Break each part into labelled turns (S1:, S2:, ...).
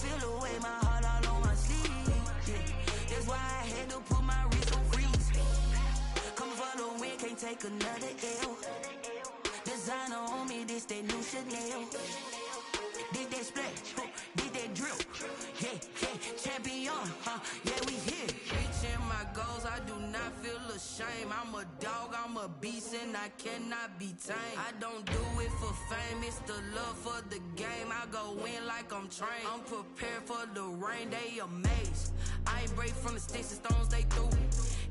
S1: feel the way, my heart all on my sleeve. Yeah. That's why I had to put my wrist on freeze. Coming for the win, can't take another L. Designer on me, this that new Chanel. Did that splash, did that drip. Yeah, champion, yeah, we here. Reaching my goals, I do not feel ashamed. I'm a dog, I'm a beast, and I cannot be tamed. I don't do it for fame, it's the love for the game. I go in like I'm trained. I'm prepared for the rain, they amazed. I ain't break from the sticks and stones they threw.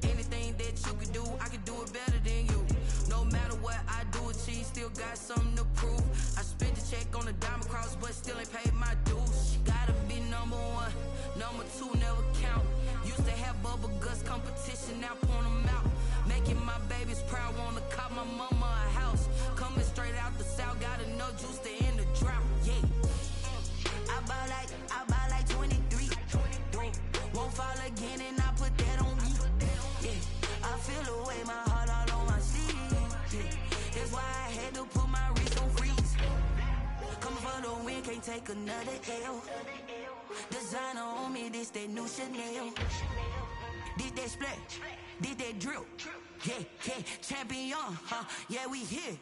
S1: Anything that you can do, I can do it better than you. No matter what I do, achieve, still got something to prove. I spent the check on the diamond cross, but still ain't paid my dues. Gotta be number one, number two never count. Used to have bubble guts competition, now point them out. Making my babies proud, wanna cop my mama a house. Coming straight out the south, got enough juice to end the drought. Yeah, I buy like 23. Won't fall again, and I put that on me. Yeah, I feel the way, my heart all on my sleeve. Yeah, that's why I had to put my wrist on freeze. Coming for the win, can't take another L. Designer on me, this that new Chanel. Did that splash, did that drip. Yeah, champion, yeah, we here.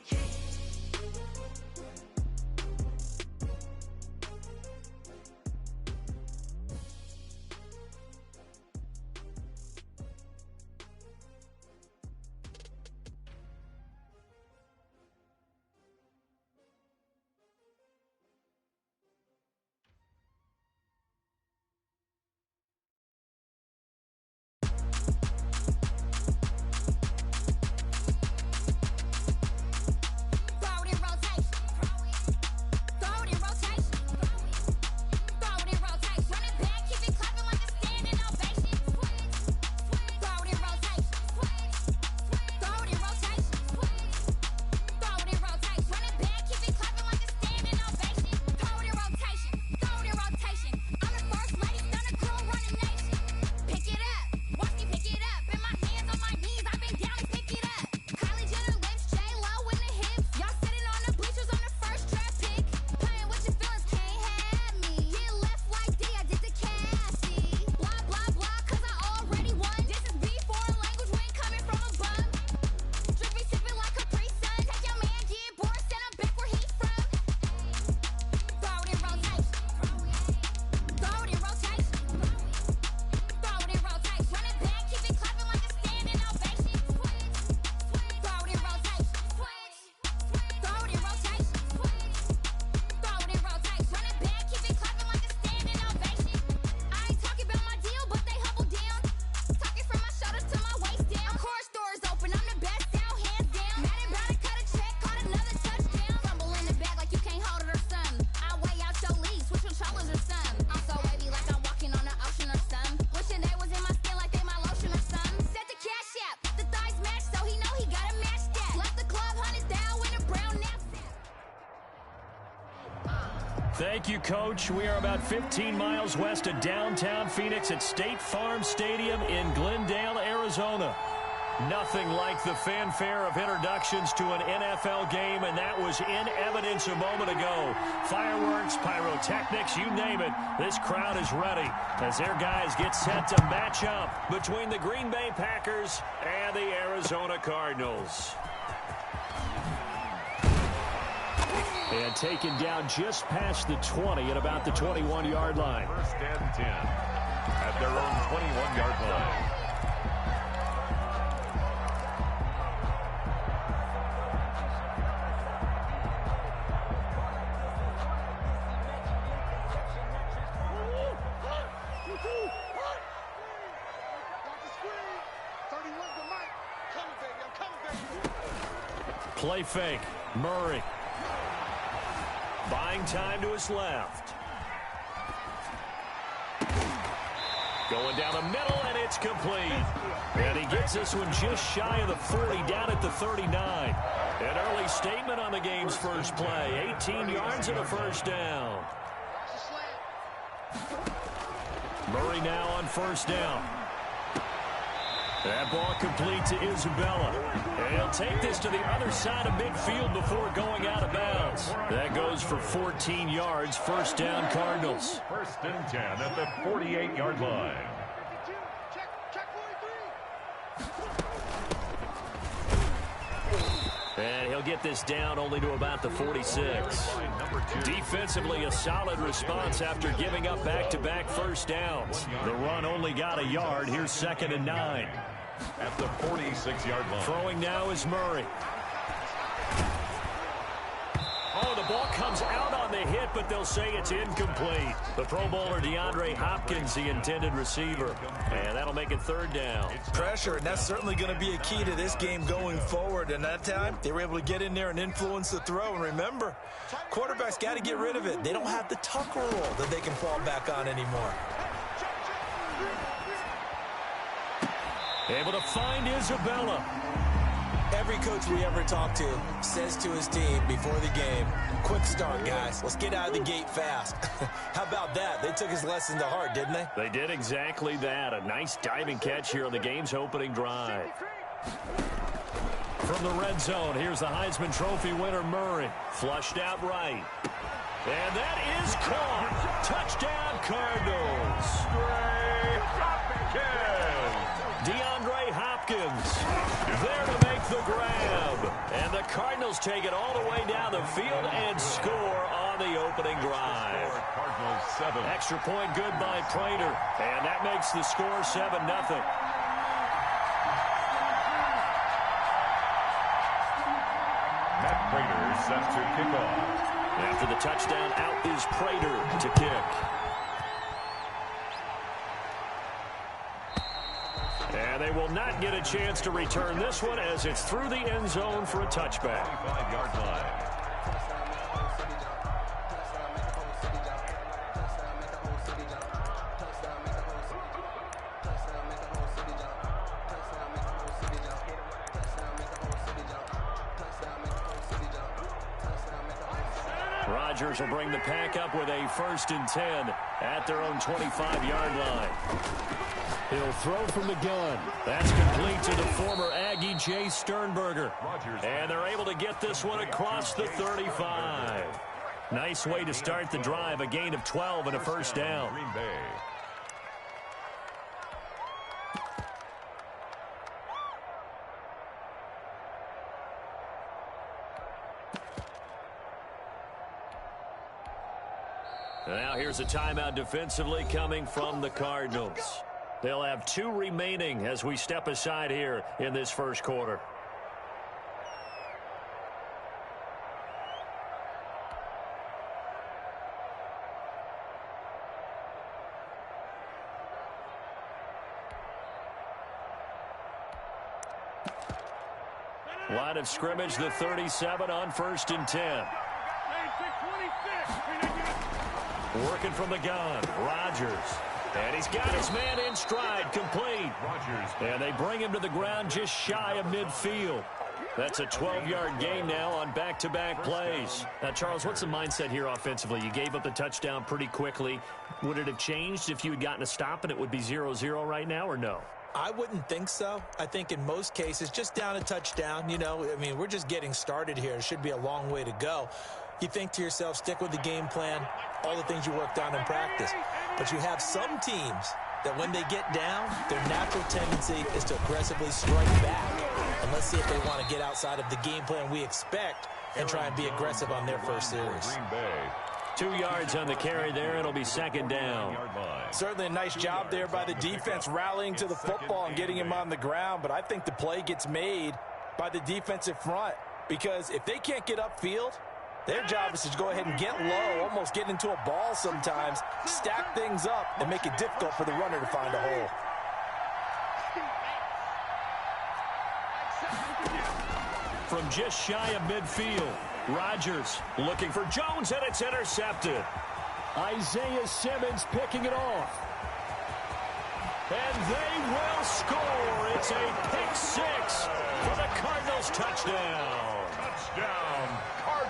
S2: Thank you, Coach. We are about 15 miles west of downtown Phoenix at State Farm Stadium in Glendale, Arizona. Nothing like the fanfare of introductions to an NFL game, and that was in evidence a moment ago. Fireworks, pyrotechnics, you name it. This crowd is ready as their guys get set to match up between the Green Bay Packers and the Arizona Cardinals. And taken down just past the 20 at about the 21-yard line.
S3: First and 10 at their own 21-yard line.
S2: Play fake. Murray. Buying time to his left. Going down the middle, and it's complete. And he gets this one just shy of the 40, down at the 39. An early statement on the game's first play. 18 yards and a first down. Murray now on first down. That ball complete to Isabella. And he'll take this to the other side of midfield before going out of bounds. That goes for 14 yards. First down, Cardinals.
S3: First and 10 at the 48-yard line.
S2: And he'll get this down only to about the 46. Defensively, a solid response after giving up back-to-back first downs. The run only got a yard. Here's 2nd and 9.
S3: At the 46-yard line.
S2: Throwing now is Murray. Oh, the ball comes out on the hit, but they'll say it's incomplete. The Pro Bowler DeAndre Hopkins, the intended receiver. And that'll make it 3rd down.
S4: Pressure, and that's certainly going to be a key to this game going forward. And that time, they were able to get in there and influence the throw. And remember, quarterbacks got to get rid of it. They don't have the tuck rule that they can fall back on anymore.
S2: Able to find Isabella.
S4: Every coach we ever talk to says to his team before the game, quick start, guys. Let's get out of the gate fast. How about that? They took his lesson to heart, didn't they?
S2: They did exactly that. A nice diving catch here on the game's opening drive. From the red zone, here's the Heisman Trophy winner, Murray. Flushed out right. And that is caught. Touchdown, Cardinals. DeAndre Hopkins there to make the grab. And the Cardinals take it all the way down the field and score on the opening drive.
S3: Cardinals 7.
S2: Extra point good by Prater. And that makes the score 7-0.
S3: Matt Prater set to kick off.
S2: After the touchdown, out is Prater to kick. And they will not get a chance to return this one as it's through the end zone for a touchback.
S3: 25-yard line.
S2: Rodgers will bring the pack up with a 1st and 10 at their own 25-yard line. He'll throw from the gun. That's complete to the former Aggie Jay Sternberger. And they're able to get this one across the 35. Nice way to start the drive. A gain of 12 and a first down.
S3: Green Bay.
S2: Now here's a timeout defensively coming from the Cardinals. They'll have 2 remaining as we step aside here in this first quarter. Line of scrimmage, the 37 on 1st and 10. Working from the gun, Rodgers. And he's got his man in stride, complete.
S3: Rodgers.
S2: And they bring him to the ground just shy of midfield. That's a 12-yard gain now on back-to-back plays. Now, Charles, what's the mindset here offensively? You gave up the touchdown pretty quickly. Would it have changed if you had gotten a stop and it would be 0-0 right now, or no?
S4: I wouldn't think so. I think in most cases, just down a touchdown, we're just getting started here. It should be a long way to go. You think to yourself, stick with the game plan, all the things you worked on in practice. But you have some teams that when they get down, their natural tendency is to aggressively strike back. And let's see if they want to get outside of the game plan we expect and try and be aggressive on their first series.
S3: Green Bay.
S2: 2 yards on the carry there. It'll be 2nd down.
S4: Certainly a nice job there by the defense rallying to the football and getting him on the ground. But I think the play gets made by the defensive front because if they can't get upfield, their job is to go ahead and get low, almost get into a ball sometimes, stack things up, and make it difficult for the runner to find a hole.
S2: From just shy of midfield, Rodgers looking for Jones, and it's intercepted. Isaiah Simmons picking it off. And they will score. It's a pick 6 for the Cardinals touchdown.
S3: Touchdown, Cardinals.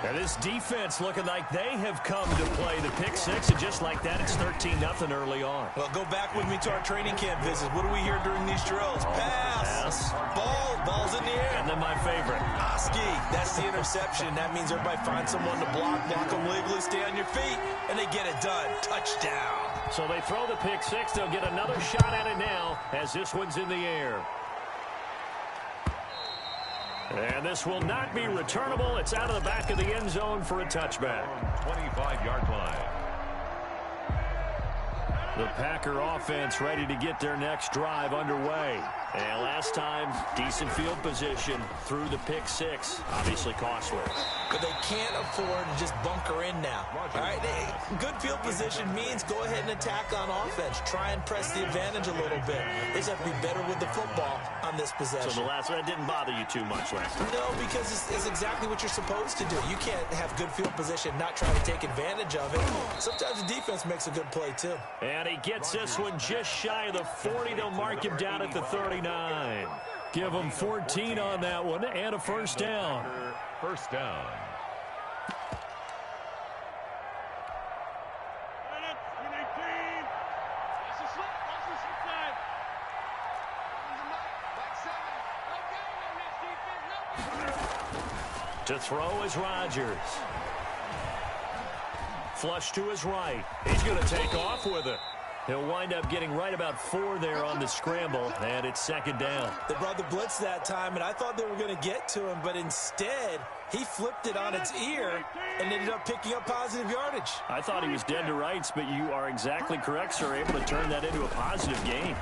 S2: And this defense looking like they have come to play the pick six, and just like that, it's 13-0 early on.
S4: Well, go back with me to our training camp visits. What do we hear during these drills? Pass. Ball's in the air.
S2: And then my favorite.
S4: Oski, that's the interception. That means everybody finds someone to block them legally, stay on your feet, and they get it done. Touchdown.
S2: So they throw the pick six. They'll get another shot at it now as this one's in the air. And this will not be returnable. It's out of the back of the end zone for a touchback.
S3: 25-yard line.
S2: The Packer offense ready to get their next drive underway. And last time, decent field position through the pick six. Obviously costly.
S4: But they can't afford to just bunker in now. All right, good field position means go ahead and attack on offense. Try and press the advantage a little bit. They just have to be better with the football on this possession.
S2: So the last one didn't bother you too much last time?
S4: No, because it's exactly what you're supposed to do. You can't have good field position, not try to take advantage of it. Sometimes the defense makes a good play, too.
S2: And he gets this one just shy of the 40. They'll mark him down at the 39. Give him 14 on that one and a first down.
S3: First down.
S2: To throw is Rodgers. Flush to his right. He's going to take off with it. He'll wind up getting right about 4 there on the scramble, and it's second down.
S4: They brought the blitz that time, and I thought they were going to get to him, but instead, he flipped it on its ear and ended up picking up positive yardage.
S2: I thought he was dead to rights, but you are exactly correct, sir. Able to turn that into a positive gain.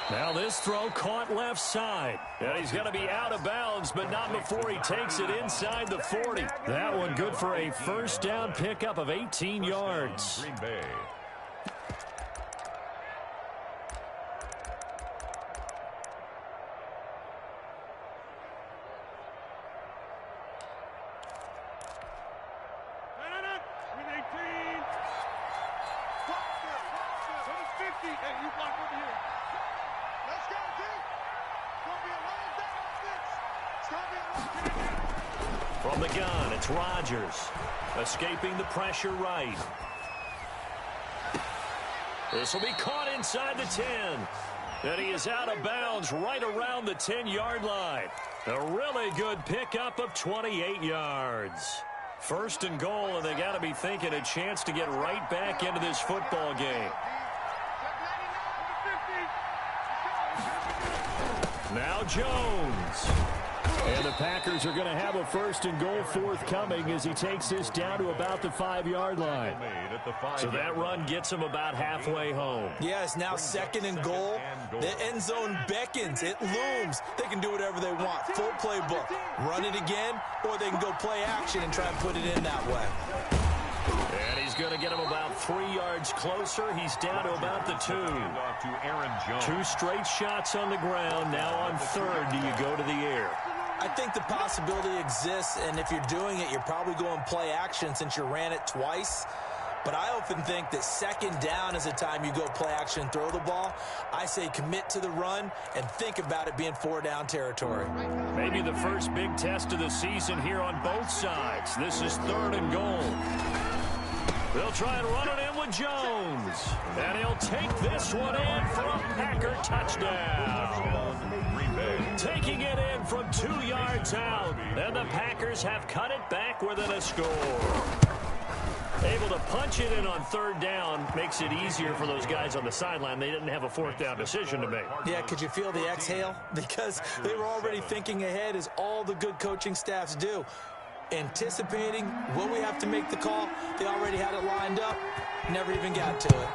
S2: Now this throw caught left side. And he's going to be out of bounds, but not before he takes it inside the 40. That one good for a first down pickup of 18 yards.
S3: Green Bay.
S2: From the gun, it's Rodgers. Escaping the pressure right. This will be caught inside the 10. And he is out of bounds right around the 10-yard line. A really good pickup of 28 yards. First and goal, and they got to be thinking a chance to get right back into this football game. Now Jones. And the Packers are going to have a first and goal forthcoming as he takes this down to about the 5-yard line. So that run gets him about halfway home.
S4: Yeah, it's now second and goal. The end zone beckons. It looms. They can do whatever they want. Full playbook. Run it again, or they can go play action and try and put it in that way.
S2: And he's going to get him about 3 yards closer. He's down to about the 2. 2 straight shots on the ground. Now on third, do you go to the air?
S4: I think the possibility exists, and if you're doing it, you're probably going play action since you ran it twice. But I often think that second down is the time you go play action and throw the ball. I say commit to the run and think about it being 4-down territory.
S2: Maybe the first big test of the season here on both sides. This is third and goal. They'll try and run it in with Jones. And he'll take this one in for a Packer touchdown. Taking it in from 2 yards out. And the Packers have cut it back within a score. Able to punch it in on third down makes it easier for those guys on the sideline. They didn't have a fourth down decision to make.
S4: Yeah, could you feel the exhale? Because they were already thinking ahead, as all the good coaching staffs do. Anticipating, will we have to make the call? They already had it lined up. Never even got to it.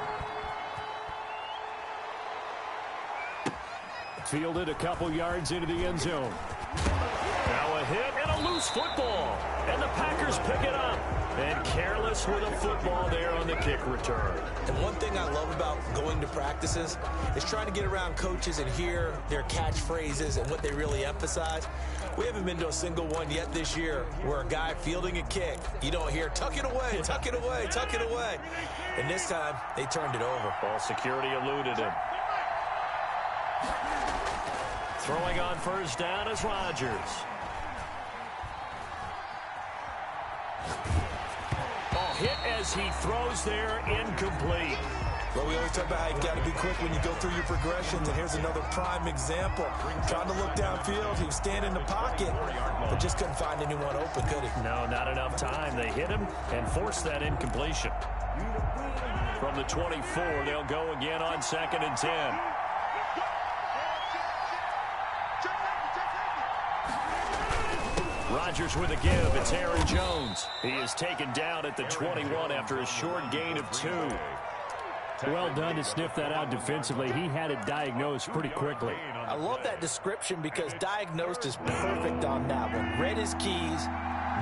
S2: Fielded a couple yards into the end zone. Now a hit and a loose football. And the Packers pick it up. And careless with a football there on the kick return.
S4: And one thing I love about going to practices is trying to get around coaches and hear their catchphrases and what they really emphasize. We haven't been to a single one yet this year where a guy fielding a kick, you don't hear, tuck it away, tuck it away, tuck it away. And this time, they turned it over.
S2: Ball security eluded him. Throwing on first down is Rodgers. hit as he throws there, incomplete.
S4: Well, we always talk about how you've got to be quick when you go through your progressions, and here's another prime example. Trying to look downfield, he was standing in the pocket, but just couldn't find anyone open, could he?
S2: No, not enough time. They hit him and forced that incompletion. From the 24, they'll go again on 2nd and 10. Rodgers with a give. It's Aaron Jones. He is taken down at the 21 after a short gain of 2.
S5: Well done to sniff that out defensively. He had it diagnosed pretty quickly.
S4: I love that description because diagnosed is perfect on that one. Read his keys,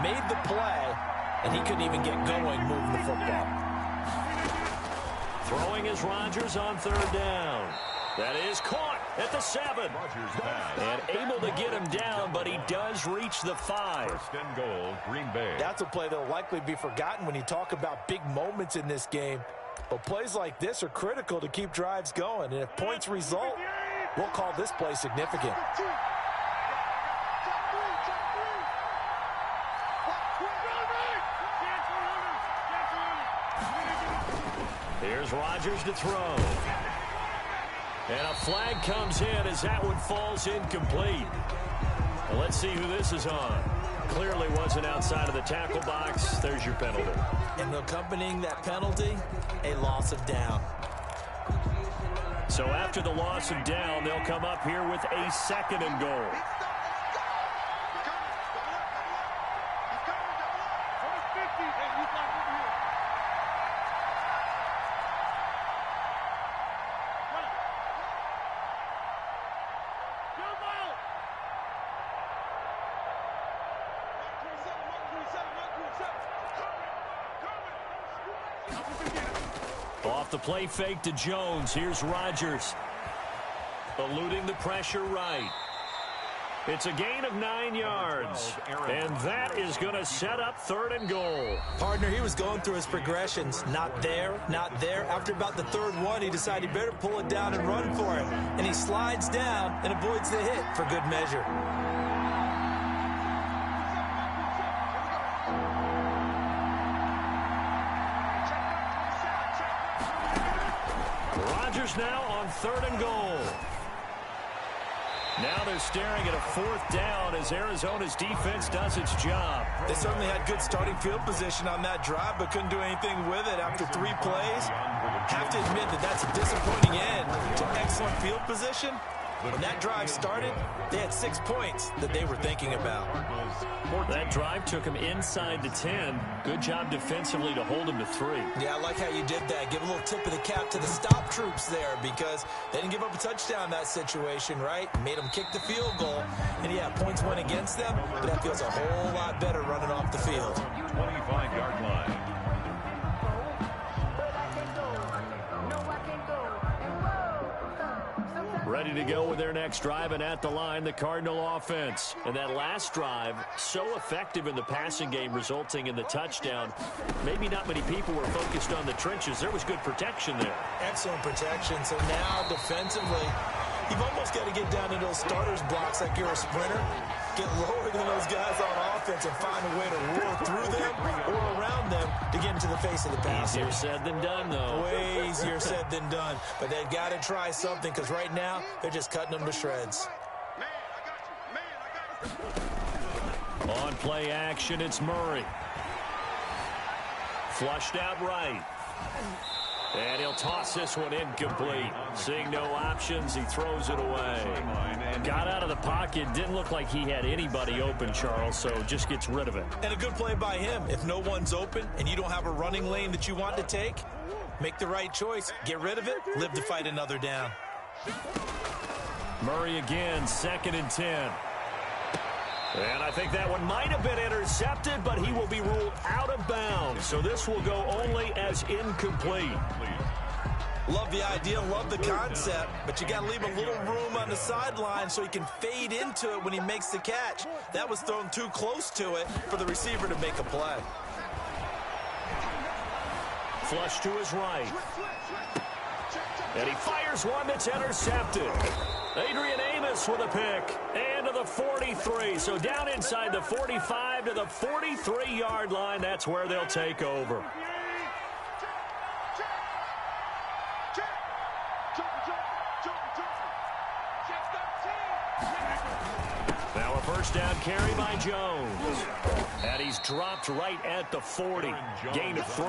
S4: made the play, and he couldn't even get going moving the football.
S2: Throwing is Rodgers on 3rd down. That is caught at the 7. And able to get him down, but he does reach the 5.
S3: 1st and goal, Green Bay.
S4: That's a play that will likely be forgotten when you talk about big moments in this game. But plays like this are critical to keep drives going. And if points result, we'll call this play significant.
S2: Here's Rodgers to throw. And a flag comes in as that one falls incomplete. Well, let's see who this is on. Clearly wasn't outside of the tackle box. There's your penalty.
S4: And accompanying that penalty, a loss of down.
S2: So after the loss of down, they'll come up here with a 2nd and goal. Off the play fake to Jones. Here's Rodgers. Eluding the pressure right. It's a gain of 9 yards. And that is going to set up 3rd and goal.
S4: Partner, he was going through his progressions. Not there, not there. After about the 3rd one, he decided he better pull it down and run for it. And he slides down and avoids the hit for good measure.
S2: Rodgers now on 3rd and goal. Now they're staring at a 4th down as Arizona's defense does its job.
S4: They certainly had good starting field position on that drive, but couldn't do anything with it after 3 plays. Have to admit that that's a disappointing end to excellent field position. When that drive started, they had 6 points that they were thinking about.
S2: That drive took him inside the 10. Good job defensively to hold him to 3.
S4: Yeah, I like how you did that. Give a little tip of the cap to the stop troops there because they didn't give up a touchdown in that situation, right? Made them kick the field goal. And yeah, points went against them, but that feels a whole lot better running off the field.
S3: 25-yard line.
S2: Ready to go with their next drive, and at the line, the Cardinal offense. And that last drive, so effective in the passing game, resulting in the touchdown. Maybe not many people were focused on the trenches. There was good protection there.
S4: Excellent protection. So now, defensively, you've almost got to get down to those starters blocks like you're a sprinter. Get lower than those guys on offense and find a way to roar through them or around them to get into the face of the passer.
S2: Easier said than done, though.
S4: Way easier said than done. But they've got to try something because right now they're just cutting them to shreds.
S2: On play action, it's Murray. Flushed out right. And he'll toss this one incomplete. Seeing no options, he throws it away. Got out of the pocket. Didn't look like he had anybody open, Charles, so just gets rid of it.
S4: And a good play by him. If no one's open and you don't have a running lane that you want to take, make the right choice. Get rid of it. Live to fight another down.
S2: Murray again, 2nd and 10. And I think that one might have been intercepted, but he will be ruled out of bounds. So this will go only as incomplete.
S4: Love the idea, love the concept, but you got to leave a little room on the sideline so he can fade into it when he makes the catch. That was thrown too close to it for the receiver to make a play.
S2: Flush to his right. And he fires one that's intercepted. Adrian Amos with a pick. And to the 43. So down inside the 45 to the 43-yard line. That's where they'll take over. carry by Jones. And he's dropped right at the 40. Gain of 3.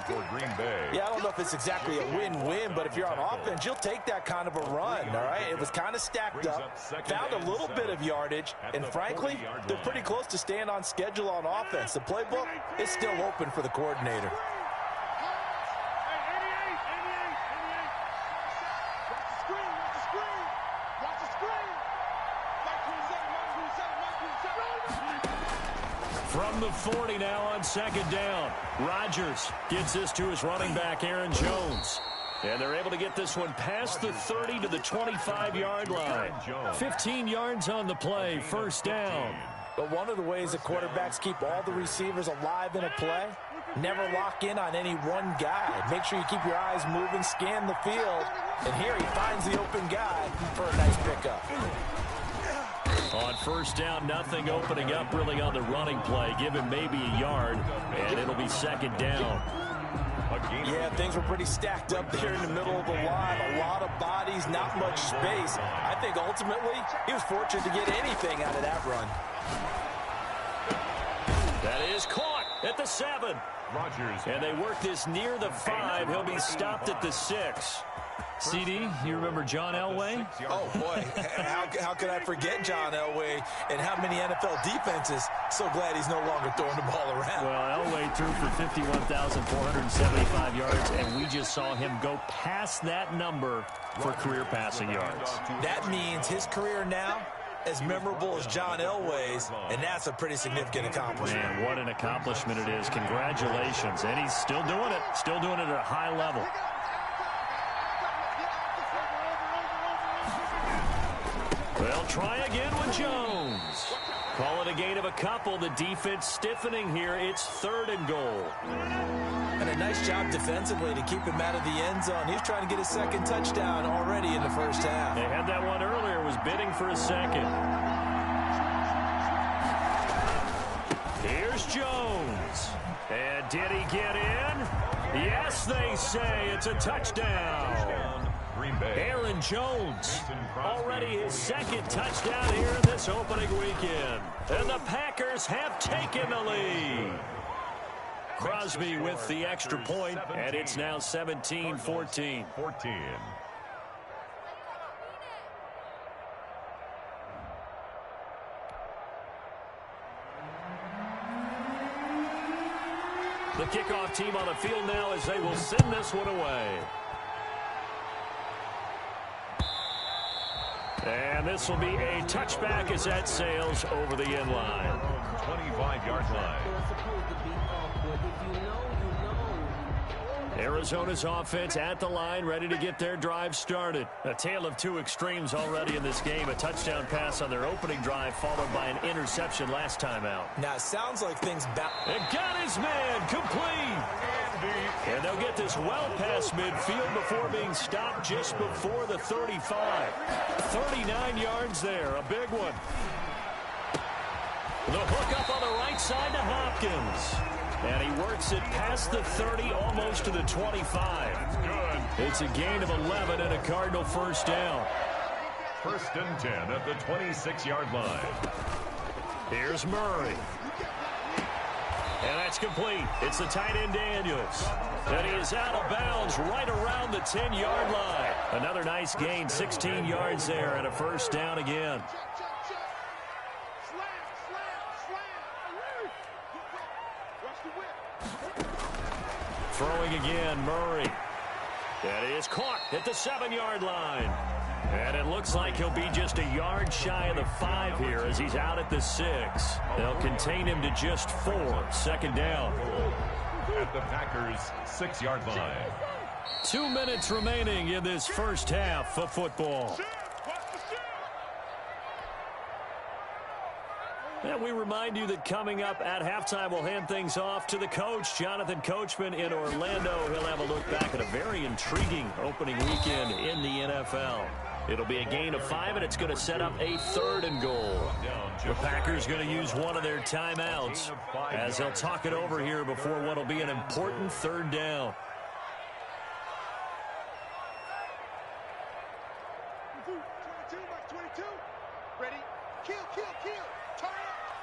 S3: For Green Bay.
S4: Yeah, I don't know if it's exactly a win-win, but if you're on offense, you'll take that kind of a run, all right? It was kind of stacked up, found a little bit of yardage, and frankly, they're pretty close to staying on schedule on offense. The playbook is still open for the coordinator.
S2: From the 40 now on second down. Rodgers gets this to his running back, Aaron Jones. And they're able to get this one past the 30 to the 25-yard line. 15 yards on the play, first down.
S4: But one of the ways that quarterbacks keep all the receivers alive in a play, never lock in on any one guy. Make sure you keep your eyes moving, scan the field. And here he finds the open guy for a nice pickup.
S2: On first down, nothing opening up really on the running play. Give him maybe a yard, and it'll be second down.
S4: Yeah, things were pretty stacked up there in the middle of the line. A lot of bodies, not much space. I think ultimately he was fortunate to get anything out of that run.
S2: That is caught at the 7.
S3: Rodgers.
S2: And they work this near the 5. He'll be stopped at the 6. CD, you remember John Elway?
S4: Oh, boy. How could I forget John Elway and how many NFL defenses? So glad he's no longer throwing the ball around.
S2: Well, Elway threw for 51,475 yards, and we just saw him go past that number for career passing yards.
S4: That means his career now as memorable as John Elway's, and that's a pretty significant accomplishment.
S2: Man, what an accomplishment it is. Congratulations. And he's still doing it at a high level. They'll try again with Jones. Call it a gain of a couple. The defense stiffening here. It's 3rd and goal.
S4: And a nice job defensively to keep him out of the end zone. He's trying to get his second touchdown already in the first half.
S2: They had that one earlier, was bidding for a second. Here's Jones. And did he get in? Yes, they say it's a touchdown. Aaron Jones, already his second touchdown here in this opening weekend. And the Packers have taken the lead. Crosby with the extra point, and it's now 17-14. The kickoff team on the field now as they will send this one away. And this will be a touchback as that sails over the end line.
S3: 25-yard line.
S2: Arizona's offense at the line, ready to get their drive started. A tale of two extremes already in this game. A touchdown pass on their opening drive, followed by an interception last time out.
S4: Now, it sounds like things back.
S2: And got his man complete. And they'll get this well past midfield before being stopped just before the 35. 39 yards there, a big one. The hook up on the right side to Hopkins. And he works it past the 30, almost to the 25.
S3: Good.
S2: It's a gain of 11 and a Cardinal first down.
S3: 1st and 10 at the 26-yard line.
S2: Here's Murray. And that's complete. It's the tight end Daniels. And he is out of bounds right around the 10-yard line. Another nice gain, 16 yards there, and a first down again. Throwing again, Murray. And he is caught at the 7-yard line. And it looks like he'll be just a yard shy of the 5 here as he's out at the 6. They'll contain him to just 4. 2nd down.
S3: At the Packers' 6-yard line.
S2: 2 minutes remaining in this first half of football. And we remind you that coming up at halftime, we'll hand things off to the coach, Jonathan Coachman in Orlando. He'll have a look back at a very intriguing opening weekend in the NFL. It'll be a gain of 5, and it's going to set up a 3rd and goal. The Packers going to use one of their timeouts as they'll talk it over here before what will be an important 3rd down.
S6: Ready? Kill. Turn it.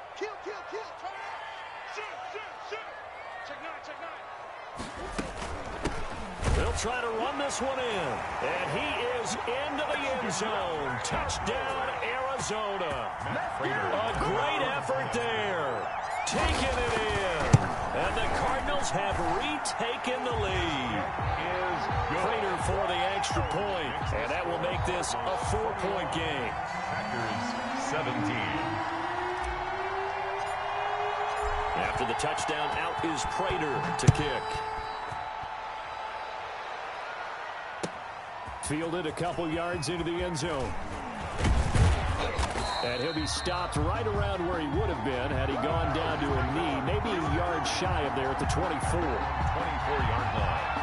S2: They'll try to run this one in. And he is into the end zone. Touchdown, Arizona. A great effort there. Taking it in. And the Cardinals have retaken the lead. Prater for the extra point. And that will make this a 4-point game.
S3: Packers 17.
S2: After the touchdown, out is Prater to kick.
S5: Fielded a couple yards into the end zone. And he'll be stopped right around where he would have been had he gone down to a knee, maybe a yard shy of there at the 24.
S3: 24-yard line.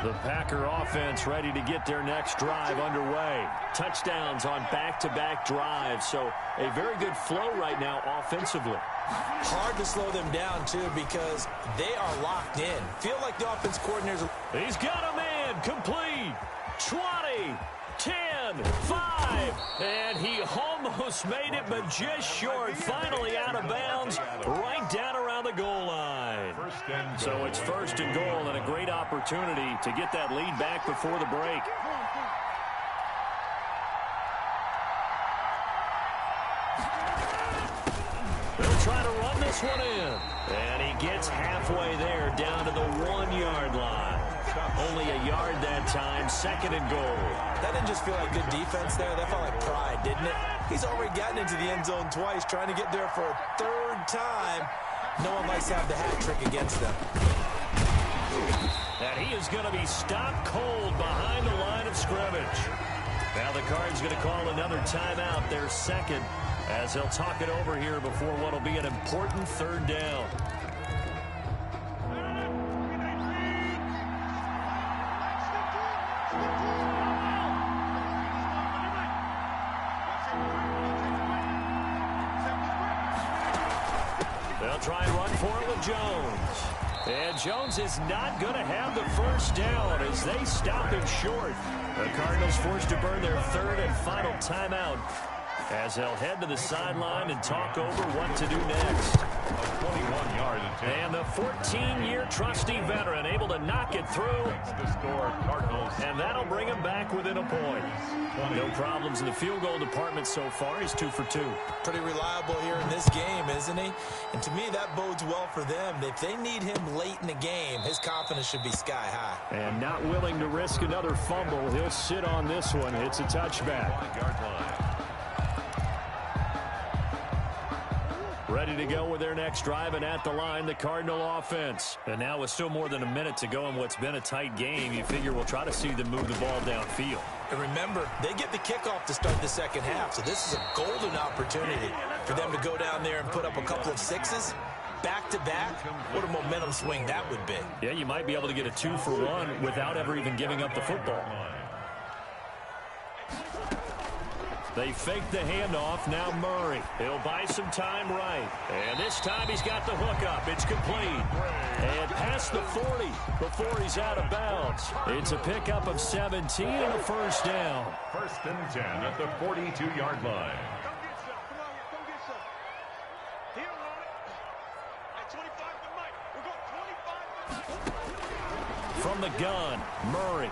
S2: The Packer offense ready to get their next drive underway. Touchdowns on back-to-back drives, so a very good flow right now offensively.
S4: Hard to slow them down, too, because they are locked in. Feel like the offense coordinators...
S2: He's got a man complete. 20, 10, 5, and he almost made it, but just short. Finally out of bounds, right down around the goal line. So it's 1st and goal, and a great opportunity to get that lead back before the break. They'll try to run this one in, and he gets halfway there down to the 1-yard line. Only a yard that time, 2nd and goal.
S4: That didn't just feel like good defense there. That felt like pride, didn't it? He's already gotten into the end zone twice, trying to get there for a 3rd time. No one likes to have the hat trick against them.
S2: And he is going to be stopped cold behind the line of scrimmage. Now the Cards going to call another timeout, their 2nd, as they'll talk it over here before what will be an important 3rd down. They'll try and run for it with Jones. And Jones is not going to have the 1st down as they stop him short. The Cardinals forced to burn their 3rd and final timeout as they'll head to the sideline and talk over what to do next.
S3: A 21-yard attempt.
S2: And the 14-year trusty veteran able to knock it through.
S3: The score, Cardinals.
S2: And that'll bring him back within a point. No problems in the field goal department so far. He's 2 for 2.
S4: Pretty reliable here in this game, isn't he? And to me, that bodes well for them. If they need him late in the game, his confidence should be sky high.
S5: And not willing to risk another fumble. He'll sit on this one. It's a touchback.
S3: 1-yard line.
S2: Ready to go with their next drive, and at the line, the Cardinal offense. And now with still more than a minute to go in what's been a tight game, you figure we'll try to see them move the ball downfield.
S4: And remember, they get the kickoff to start the 2nd half, so this is a golden opportunity for them to go down there and put up a couple of 6s. Back-to-back, what a momentum swing that would be.
S2: Yeah, you might be able to get a 2-for-1 without ever even giving up the football. They fake the handoff. Now Murray. He'll buy some time right. And this time he's got the hook up. It's complete. And past the 40 before he's out of bounds. It's a pickup of 17 and a 1st down.
S3: 1st and 10 at the 42-yard line.
S2: From the gun, Murray.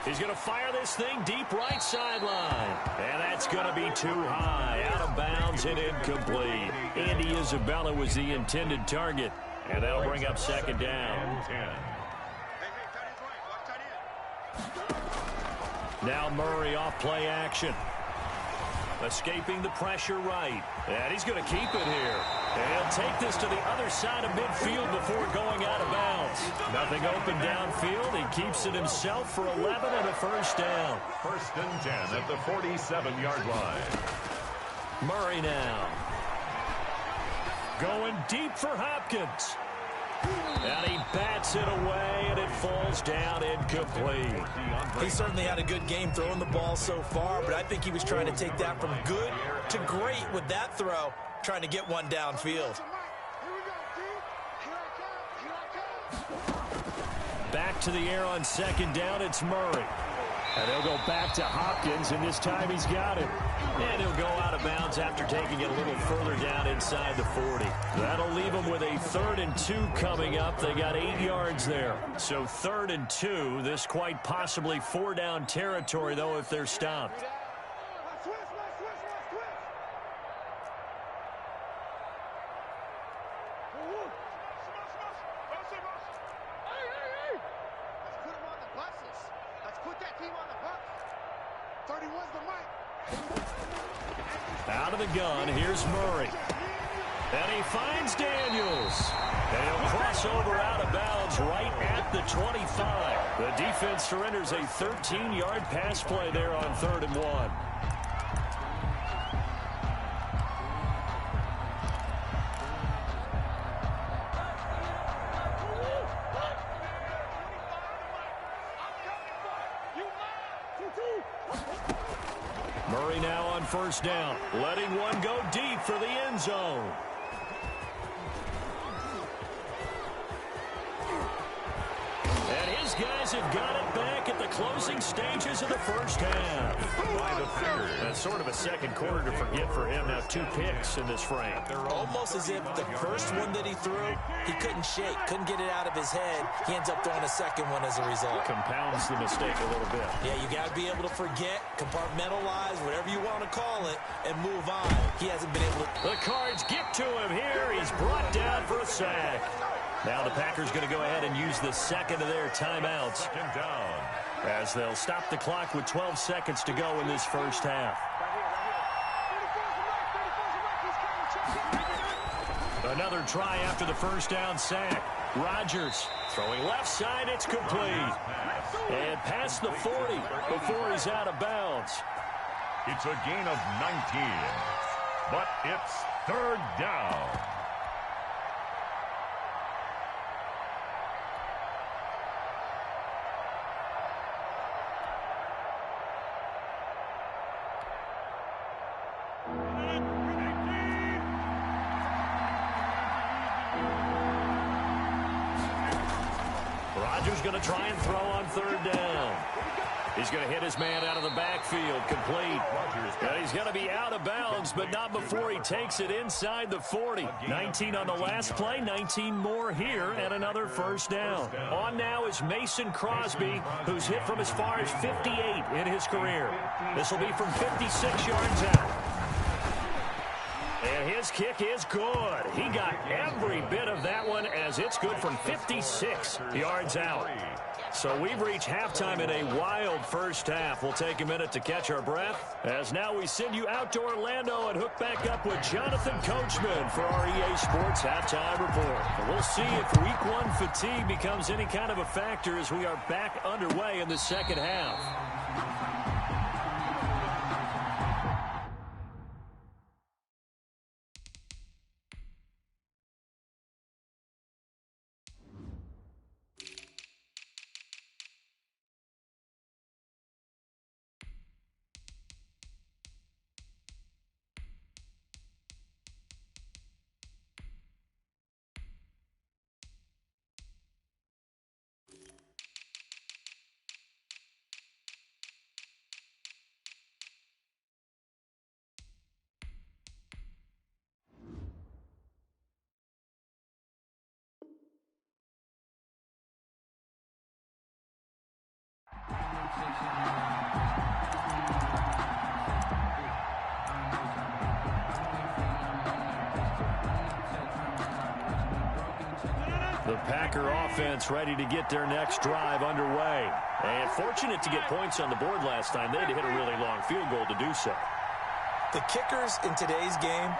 S2: He's going to fire this thing deep right sideline. And that's going to be too high. Out of bounds and incomplete. Andy Isabella was the intended target. And that'll bring up 2nd down. Now Murray off play action. Escaping the pressure right. And he's going to keep it here. And he'll take this to the other side of midfield before going out of bounds. Nothing open downfield. He keeps it himself for 11 and a 1st down.
S3: 1st and 10 at the 47-yard line.
S2: Murray now. Going deep for Hopkins. And he bats it away, and it falls down incomplete.
S4: He certainly had a good game throwing the ball so far, but I think he was trying to take that from good to great with that throw, trying to get one downfield.
S2: back to the air on second down. It's Murray. And they'll go back to Hopkins, and this time he's got it. And he'll go out of bounds after taking it a little further down inside the 40. That'll leave them with a 3rd and 2 coming up. They got 8 yards there. So 3rd and 2. This quite possibly 4-down territory, though, if they're stopped. Out of the gun, here's Murray. And he finds Daniels. And he'll cross over out of bounds right at the 25. The defense surrenders a 13-yard pass play there on 3rd and 1. Murray now on 1st down, letting one go deep for the end zone. And his guys have got it back at the closing stages of the 1st half. That's sort of a second quarter to forget for him. Now 2 picks in this frame.
S4: Almost as if the first one that he threw, he couldn't shake, couldn't get it out of his head. He ends up throwing a second one as a result.
S2: Compounds the mistake a little bit.
S4: Yeah, you got to be able to forget, compartmentalize, whatever you want to call it, and move on. He hasn't been able to.
S2: The Cards get to him here. He's brought down for a sack. Now the Packers going to go ahead and use the second of their timeouts.
S3: 2nd down.
S2: As they'll stop the clock with 12 seconds to go in this 1st half. Another try after the 1st down sack. Rodgers throwing left side. It's complete. And past the 40 before he's out of bounds.
S3: It's a gain of 19. But it's 3rd down.
S2: Rodgers going to try and throw on 3rd down. He's going to hit his man out of the backfield, complete. And he's going to be out of bounds, but not before he takes it inside the 40. 19 on the last play, 19 more here, and another 1st down. On now is Mason Crosby, who's hit from as far as 58 in his career. This will be from 56 yards out. And his kick is good. He got every bit of that one as it's good from 56 yards out. So we've reached halftime in a wild 1st half. We'll take a minute to catch our breath as now we send you out to Orlando and hook back up with Jonathan Coachman for our EA Sports Halftime Report. And we'll see if Week 1 fatigue becomes any kind of a factor as we are back underway in the 2nd half. The Packer offense ready to get their next drive underway. And fortunate to get points on the board last time. They had to hit a really long field goal to do so.
S4: The kickers in today's game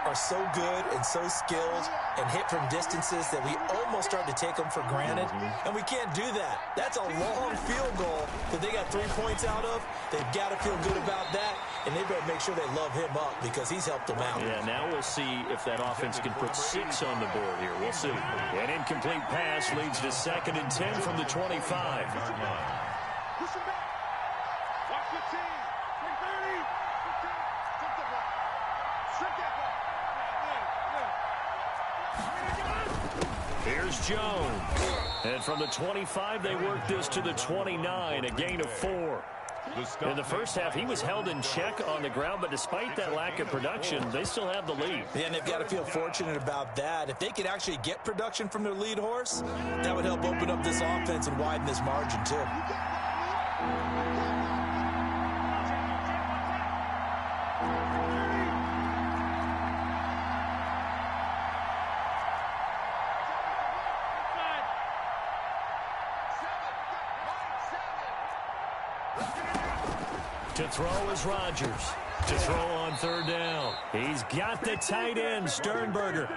S4: are so good and so skilled and hit from distances that we almost start to take them for granted. And we can't do that. That's a long field goal that they got 3 points out of. They've got to feel good about that, and they better make sure they love him up because he's helped them out.
S2: Yeah, now we'll see if that offense can put 6 on the board here. We'll see. An incomplete pass leads to 2nd and 10 from the 25. Here's Jones. And from the 25, they worked this to the 29, a gain of 4. In the first half, he was held in check on the ground, but despite that lack of production, they still have the lead.
S4: Yeah, and they've got to feel fortunate about that. If they could actually get production from their lead horse, that would help open up this offense and widen this margin, too.
S2: To throw is Rodgers. To throw on third down. He's got the tight end, Sternberger.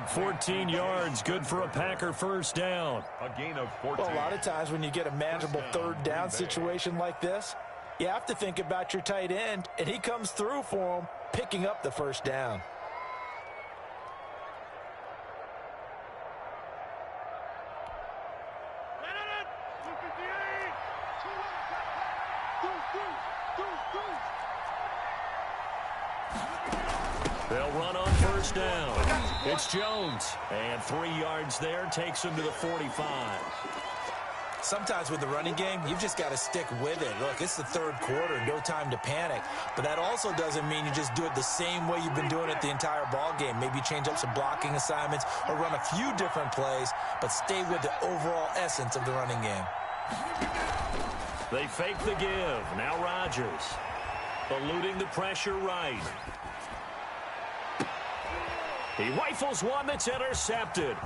S2: 14 yards, good for a Packer first down.
S3: A gain of 14.
S4: Well, a lot of times when you get a manageable third down situation like this, you have to think about your tight end, and he comes through for him, picking up the first down.
S2: They'll run on first down. It's Jones. And 3 yards there takes him to the 45.
S4: Sometimes with the running game, you've just got to stick with it. Look, it's the third quarter, no time to panic. But that also doesn't mean you just do it the same way you've been doing it the entire ball game. Maybe change up some blocking assignments or run a few different plays, but stay with the overall essence of the running game.
S2: They fake the give. Now Rodgers. Eluding the pressure right. He rifles one that's intercepted.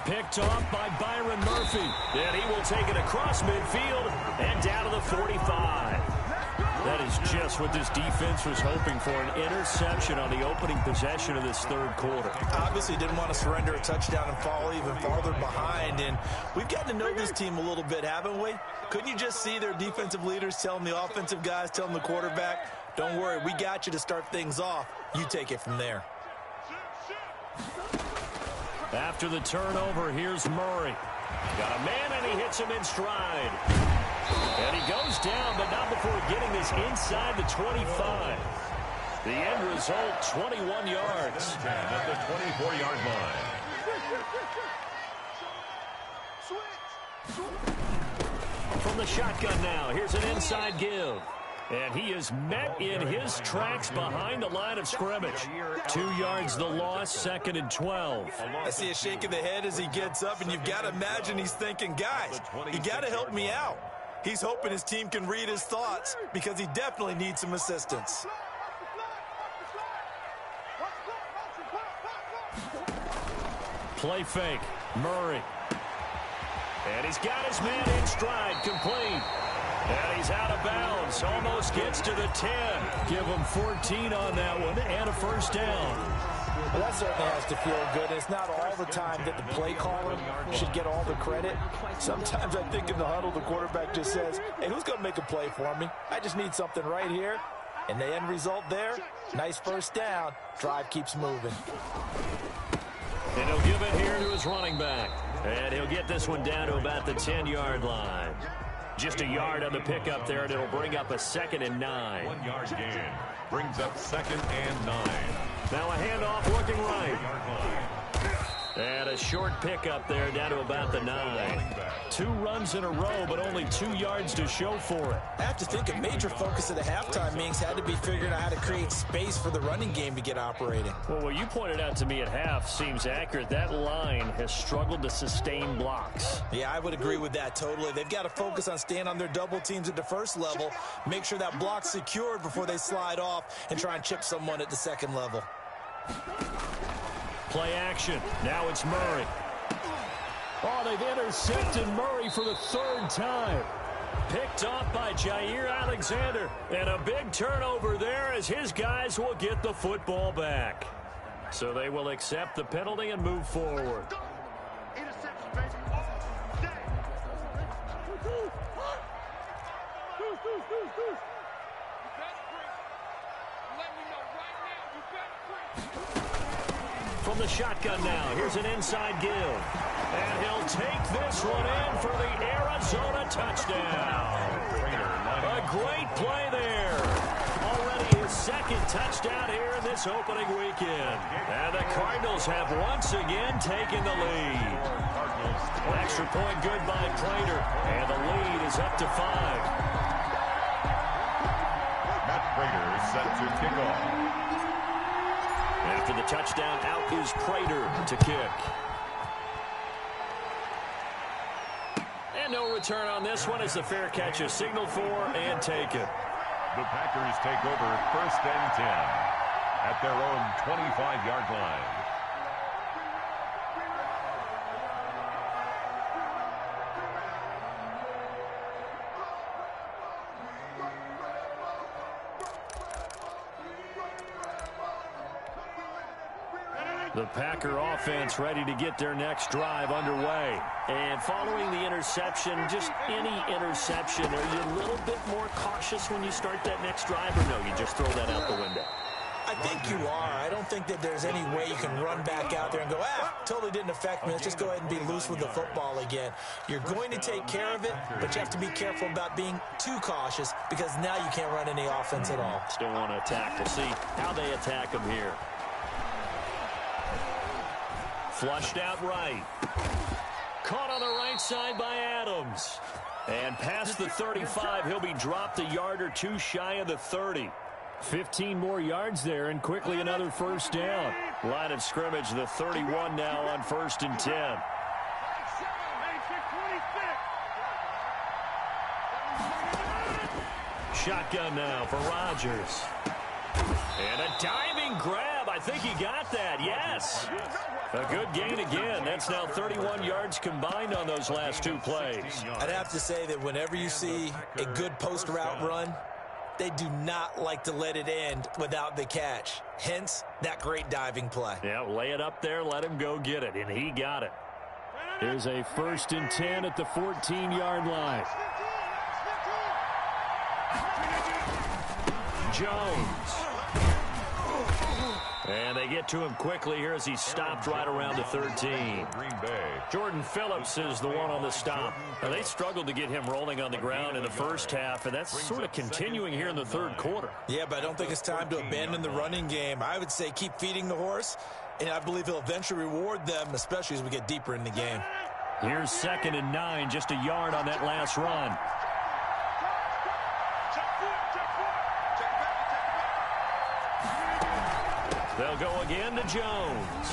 S2: Picked off by Byron Murphy. And he will take it across midfield and down to the 45. That is just what this defense was hoping for, an interception on the opening possession of this third quarter.
S4: Obviously didn't want to surrender a touchdown and fall even farther behind. And we've gotten to know this team a little bit, haven't we? Couldn't you just see their defensive leaders telling the offensive guys, telling the quarterback, don't worry, we got you to start things off. You take it from there.
S2: After the turnover, here's Murray. Got a man, and he hits him in stride. And he goes down, but not before getting this inside the 25. The end result, 21 yards.
S3: At the 24-yard line.
S2: From the shotgun now, here's an inside give. And he is met in his tracks behind the line of scrimmage. 2 yards the loss, 2nd and 12.
S4: I see a shake of the head as he gets up, and you've got to imagine he's thinking, guys, you got to help me out. He's hoping his team can read his thoughts because he definitely needs some assistance.
S2: Play fake, Murray. And he's got his man in stride, complete. And he's out of bounds, almost gets to the 10. Give him 14 on that one and a first down.
S4: Well, that certainly has to feel good. It's not all the time that the play caller should get all the credit. Sometimes I think in the huddle, the quarterback just says, hey, who's going to make a play for me? I just need something right here. And the end result there, nice first down. Drive keeps moving.
S2: And he'll give it here to his running back. And he'll get this one down to about the 10-yard line. Just a yard on the pickup there, and it'll bring up a 2nd and 9.
S3: 1 yard gain. Brings up 2nd and 9.
S2: Now a handoff looking right. And a short pickup there down to about the 9. 2 runs in a row, but only 2 yards to show for it.
S4: I have to think a major focus of the halftime meetings had to be figuring out how to create space for the running game to get operating.
S2: Well, what you pointed out to me at half seems accurate. That line has struggled to sustain blocks.
S4: Yeah, I would agree with that totally. They've got to focus on staying on their double teams at the first level, make sure that block's secured before they slide off and try and chip someone at the second level.
S2: Play action. Now it's Murray. Oh, they've intercepted Murray for the 3rd time. Picked off by Jair Alexander. And a big turnover there as his guys will get the football back. So they will accept the penalty and move forward. From the shotgun now, here's an inside give. And he'll take this one in for the Arizona touchdown. A great play there. Already his 2nd touchdown here in this opening weekend. And the Cardinals have once again taken the lead. Extra point good by Prater, and the lead is up to 5.
S3: Matt Prater is set to kick off.
S2: After the touchdown, out is Prater to kick. And no return on this one as the fair catch is signaled for and taken.
S3: The Packers take over 1st and 10 at their own 25-yard line.
S2: The Packer offense ready to get their next drive underway. And following the interception, just any interception, are you a little bit more cautious when you start that next drive, or no, you just throw that out the window?
S4: I think you are. I don't think that there's any way you can run back out there and go, totally didn't affect me. Let's just go ahead and be loose with the football again. You're going to take care of it, but you have to be careful about being too cautious because now you can't run any offense at all.
S2: Still want to attack. We'll see how they attack them here. Flushed out right. Caught on the right side by Adams. And past the 35, he'll be dropped a yard or two shy of the 30.
S5: 15 more yards there, and quickly another first down.
S2: Line of scrimmage, the 31 now on 1st and 10. Shotgun now for Rodgers. And a diving grab. I think he got that. Yes. A good gain again. That's now 31 yards combined on those last 2 plays.
S4: I'd have to say that whenever you see a good post route run, they do not like to let it end without the catch. Hence, that great diving play.
S2: Yeah, lay it up there, let him go get it, and he got it.
S5: Here's a 1st and 10 at the 14-yard line.
S2: Jones. And they get to him quickly here as he stopped right around the 13.
S3: Green Bay.
S2: Jordan Phillips is the one on the stop. Now, they struggled to get him rolling on the ground in the first half, and that's sort of continuing here in the 3rd quarter.
S4: Yeah, but I don't think it's time to abandon the running game. I would say keep feeding the horse, and I believe he'll eventually reward them, especially as we get deeper in the game.
S2: Here's 2nd and 9, just a yard on that last run. They'll go again to Jones.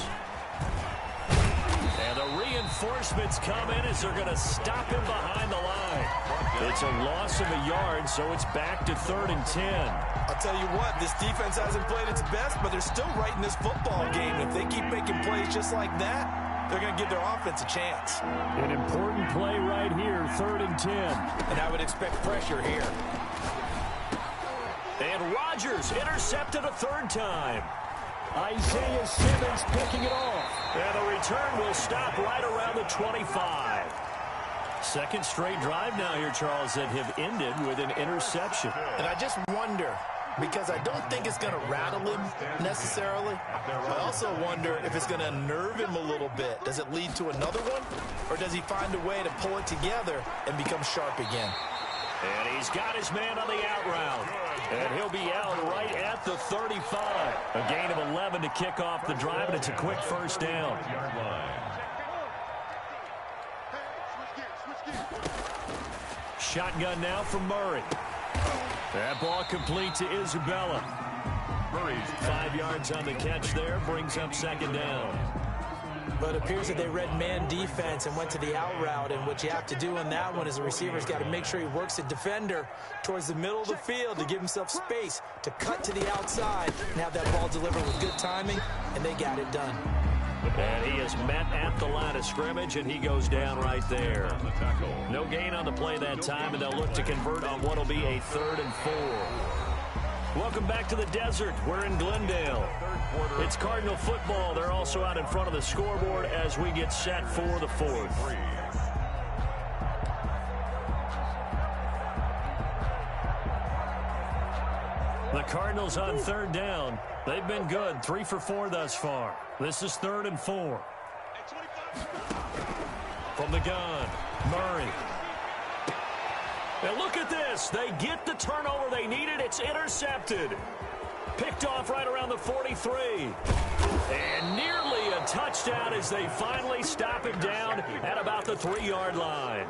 S2: And the reinforcements come in as they're going to stop him behind the line. It's a loss of a yard, so it's back to 3rd and 10.
S4: I'll tell you what, this defense hasn't played its best, but they're still right in this football game. If they keep making plays just like that, they're going to give their offense a chance.
S5: An important play right here, 3rd and 10.
S4: And I would expect pressure here.
S2: And Rodgers intercepted a 3rd time.
S5: Isaiah Simmons picking it off.
S2: And the return will stop right around the 25. 2nd straight drive now here, Charles, that have ended with an interception.
S4: And I just wonder, because I don't think it's going to rattle him necessarily. I also wonder if it's going to unnerve him a little bit. Does it lead to another one? Or does he find a way to pull it together and become sharp again?
S2: And he's got his man on the out route. And he'll be out right at the 35. A gain of 11 to kick off the drive, and it's a quick first down. Shotgun now from Murray. That ball complete to Isabella. Murray's 5 yards on the catch there, brings up 2nd down.
S4: But it appears that they read man defense and went to the out route, and what you have to do on that one is the receiver's got to make sure he works the defender towards the middle of the field to give himself space to cut to the outside and have that ball delivered with good timing, and they got it done.
S2: And he is met at the line of scrimmage, and he goes down right there. No gain on the play that time, and they'll look to convert on what will be a 3rd and 4. Welcome back to the desert. We're in Glendale. It's Cardinal football. They're also out in front of the scoreboard as we get set for the 4th. The Cardinals on 3rd down. They've been good, 3 for 4 thus far. This is 3rd and 4. From the gun, Murray. And look at this. They get the turnover they needed. It's intercepted. Picked off right around the 43. And nearly a touchdown as they finally stop him down at about the 3-yard line.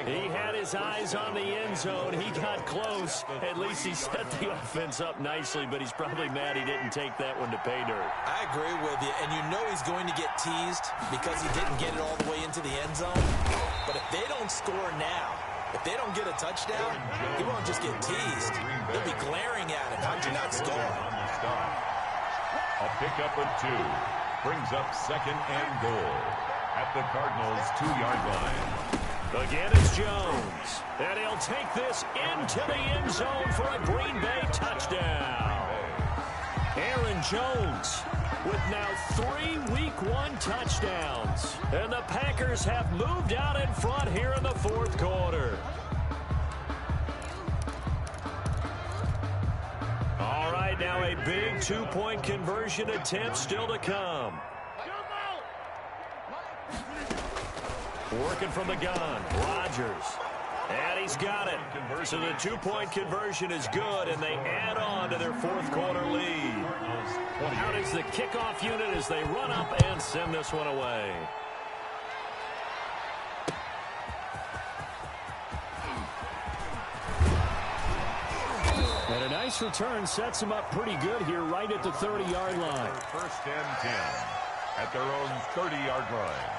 S2: He had his eyes on the end zone. He got close. At least he set the offense up nicely, but he's probably mad he didn't take that one to pay dirt.
S4: I agree with you, and you know he's going to get teased because he didn't get it all the way into the end zone. But if they don't score now, if they don't get a touchdown, he won't just get teased. They'll be glaring at him. How'd you not score?
S3: A pickup of 2 brings up 2nd and goal at the Cardinals' 2-yard line.
S2: Again, it's Jones. And he'll take this into the end zone for a Green Bay touchdown. Aaron Jones with now 3 Week 1 touchdowns. And the Packers have moved out in front here in the 4th quarter. All right, now a big 2-point conversion attempt still to come. Working from the gun, Rodgers. And he's got it. So the 2-point conversion is good, and they add on to their 4th quarter lead. Out is the kickoff unit as they run up and send this one away. And a nice return sets them up pretty good here right at the 30-yard line.
S3: 1st and 10 at their own 30-yard line.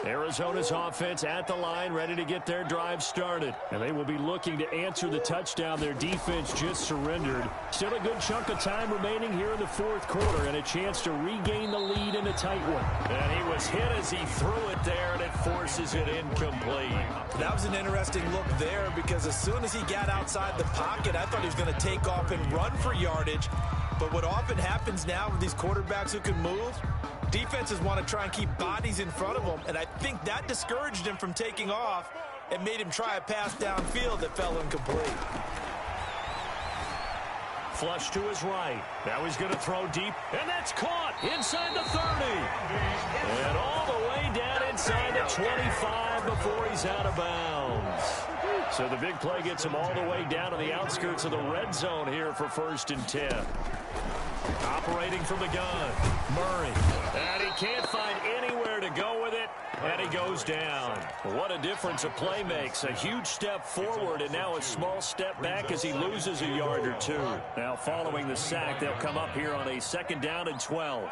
S2: Arizona's offense at the line, ready to get their drive started. And they will be looking to answer the touchdown their defense just surrendered. Still a good chunk of time remaining here in the 4th quarter and a chance to regain the lead in a tight one. And he was hit as he threw it there, and it forces it incomplete.
S4: That was an interesting look there because as soon as he got outside the pocket, I thought he was going to take off and run for yardage. But what often happens now with these quarterbacks who can move, defenses want to try and keep bodies in front of them, and I think that discouraged him from taking off and made him try a pass downfield that fell incomplete.
S2: Flush to his right. Now he's going to throw deep, and that's caught inside the 30. And all the way down inside the 25 before he's out of bounds. So the big play gets him all the way down to the outskirts of the red zone here for 1st and 10. Operating from the gun, Murray. And he can't find anywhere to go with it, and he goes down. What a difference a play makes. A huge step forward and now a small step back as he loses a yard or 2. Now following the sack, they'll come up here on a 2nd down and 12.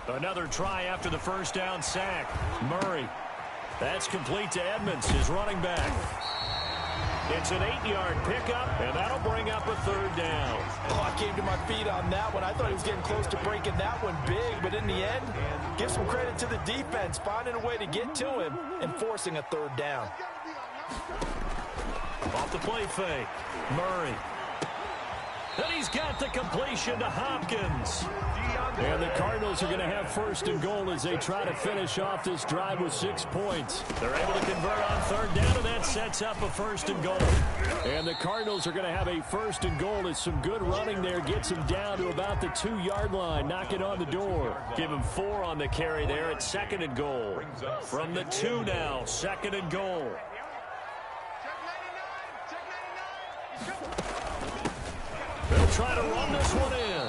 S2: Another try after the 1st down sack. Murray. That's complete to Edmonds, his running back. It's an 8-yard pickup, and that'll bring up a 3rd down.
S4: Oh, I came to my feet on that one. I thought he was getting close to breaking that one big, but in the end, give some credit to the defense, finding a way to get to him and forcing a 3rd down.
S2: Off the play fake, Murray. And he's got the completion to Hopkins. And the Cardinals are going to have 1st and goal as they try to finish off this drive with 6 points. They're able to convert on 3rd down, and that sets up a 1st and goal. And the Cardinals are going to have a 1st and goal as some good running there gets him down to about the 2-yard line. Knock it on the door. Give him 4 on the carry there at 2nd and goal. From the 2 now, 2nd and goal. They'll try to run this one in.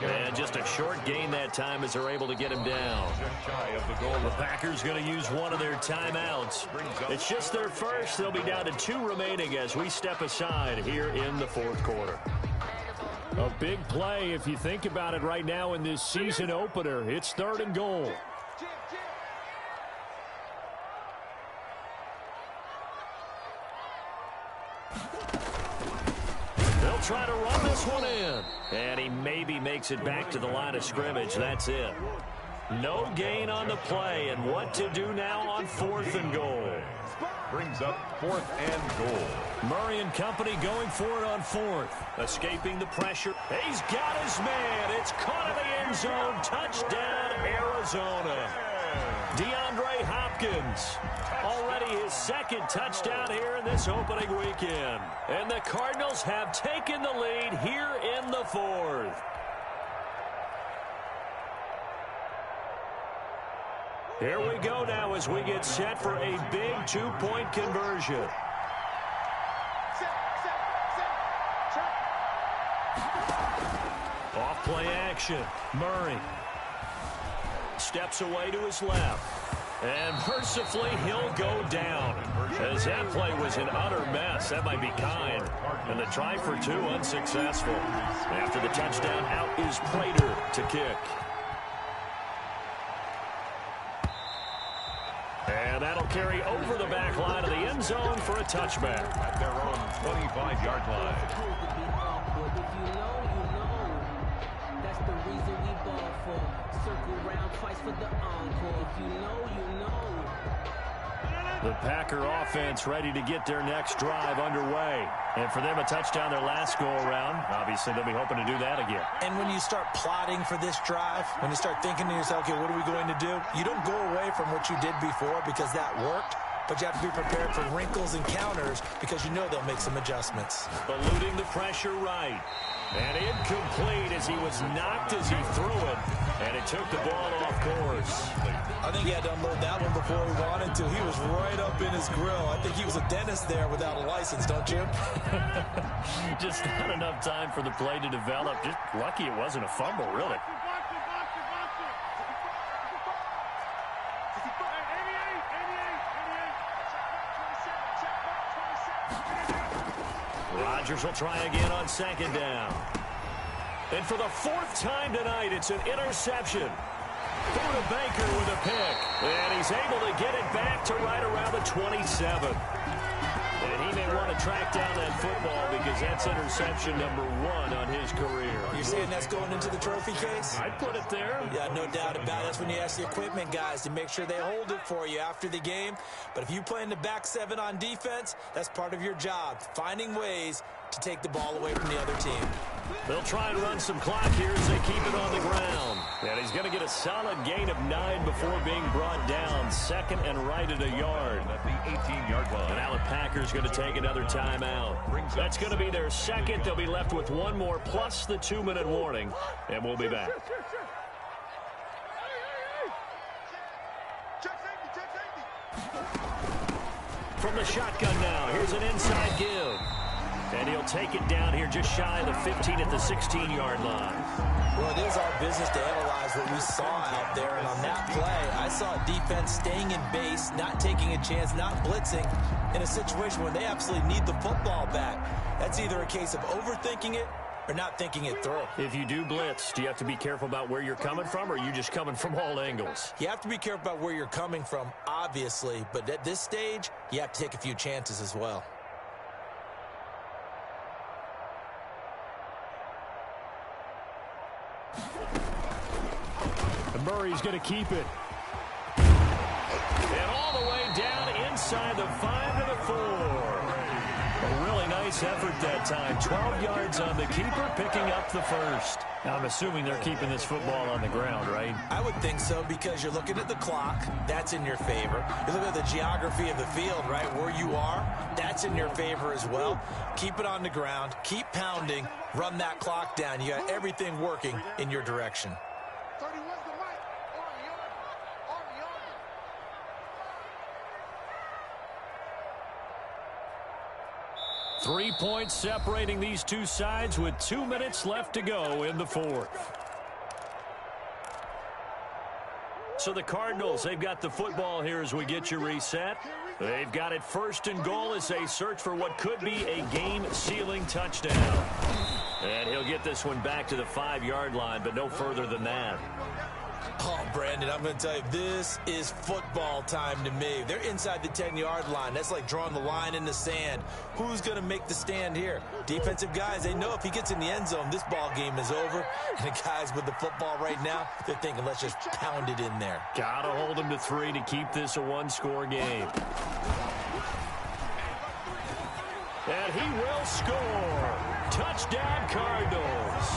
S2: And just a short gain that time as they're able to get him down. The Packers going to use one of their timeouts. It's just their first. They'll be down to 2 remaining as we step aside here in the 4th quarter. A big play if you think about it right now in this season opener. It's 3rd and goal. They'll try to run this one in. And he maybe makes it back to the line of scrimmage. That's it. No gain on the play. And what to do now on 4th and goal.
S3: Brings up 4th and goal.
S2: Murray and company going for it on 4th. Escaping the pressure. He's got his man. It's caught in the end zone. Touchdown, Arizona. DeAndre Hopkins. Already his 2nd touchdown here in this opening weekend. And the Cardinals have taken the lead here in the 4th. Here we go now as we get set for a big 2-point conversion. Off play action. Murray steps away to his left. And mercifully, he'll go down. As that play was an utter mess. That might be kind. And the try for two unsuccessful. After the touchdown, out is Prater to kick. And that'll carry over the back line of the end zone for a touchback.
S3: At their own 25-yard line.
S6: If you know, you know. That's the reason we ball for. Circle round twice for the encore. If you know, you know.
S2: The Packer offense ready to get their next drive underway. And for them, a touchdown their last go-around. Obviously, they'll be hoping to do that again.
S4: And when you start plotting for this drive, when you start thinking to yourself, okay, what are we going to do? You don't go away from what you did before because that worked. But you have to be prepared for wrinkles and counters because you know they'll make some adjustments.
S2: Eluding the pressure right. And incomplete as he was knocked as he threw it. And it took the ball off course.
S4: I think he had to unload that one before he wanted to. He was right up in his grill. I think he was a dentist there without a license, don't you?
S2: Just not enough time for the play to develop. Just lucky it wasn't a fumble, really. Rodgers will try again on second down. And for the fourth time tonight, it's an interception. Through to Baker with a pick. And he's able to get it back to right around the 27. And he may want to track down that football because that's interception number 1 on his career.
S4: You're saying that's going into the trophy case?
S2: I'd put it there.
S4: Yeah, no doubt about it. That's when you ask the equipment guys to make sure they hold it for you after the game. But if you play in the back 7 on defense, that's part of your job, finding ways to take the ball away from the other team.
S2: They'll try and run some clock here as they keep it on the ground. And he's going to get a solid gain of 9 before being brought down. Second and right at a yard.
S3: At the 18-yard line.
S2: And now the Packers going to take another timeout. That's going to be their second. They'll be left with one more plus the 2-minute warning. And we'll be back. From the shotgun now, here's an inside give. And he'll take it down here just shy of the 15 at the 16-yard line.
S4: Well, it is our business to analyze what we saw out there. And on that play, I saw a defense staying in base, not taking a chance, not blitzing in a situation where they absolutely need the football back. That's either a case of overthinking it or not thinking it through.
S2: If you do blitz, do you have to be careful about where you're coming from, or are you just coming from all angles?
S4: You have to be careful about where you're coming from, obviously. But at this stage, you have to take a few chances as well.
S5: Murray's going to keep it.
S2: And all the way down inside the 5 to the 4. A really nice effort that time. 12 yards on the keeper, picking up the first. Now, I'm assuming they're keeping this football on the ground, right?
S4: I would think so because you're looking at the clock. That's in your favor. You look at the geography of the field, right, where you are. That's in your favor as well. Keep it on the ground. Keep pounding. Run that clock down. You got everything working in your direction.
S2: 3 points separating these two sides with 2 minutes left to go in the fourth. So the Cardinals, they've got the football here as we get you reset. They've got it first and goal as they search for what could be a game-sealing touchdown. And he'll get this one back to the 5-yard line, but no further than that.
S4: Oh, Brandon, I'm going to tell you, this is football time to me. They're inside the 10-yard line. That's like drawing the line in the sand. Who's going to make the stand here? Defensive guys, they know if he gets in the end zone, this ball game is over. And the guys with the football right now, they're thinking, let's just pound it in there.
S2: Got to hold him to 3 to keep this a one-score game. And he will score. Touchdown, Cardinals.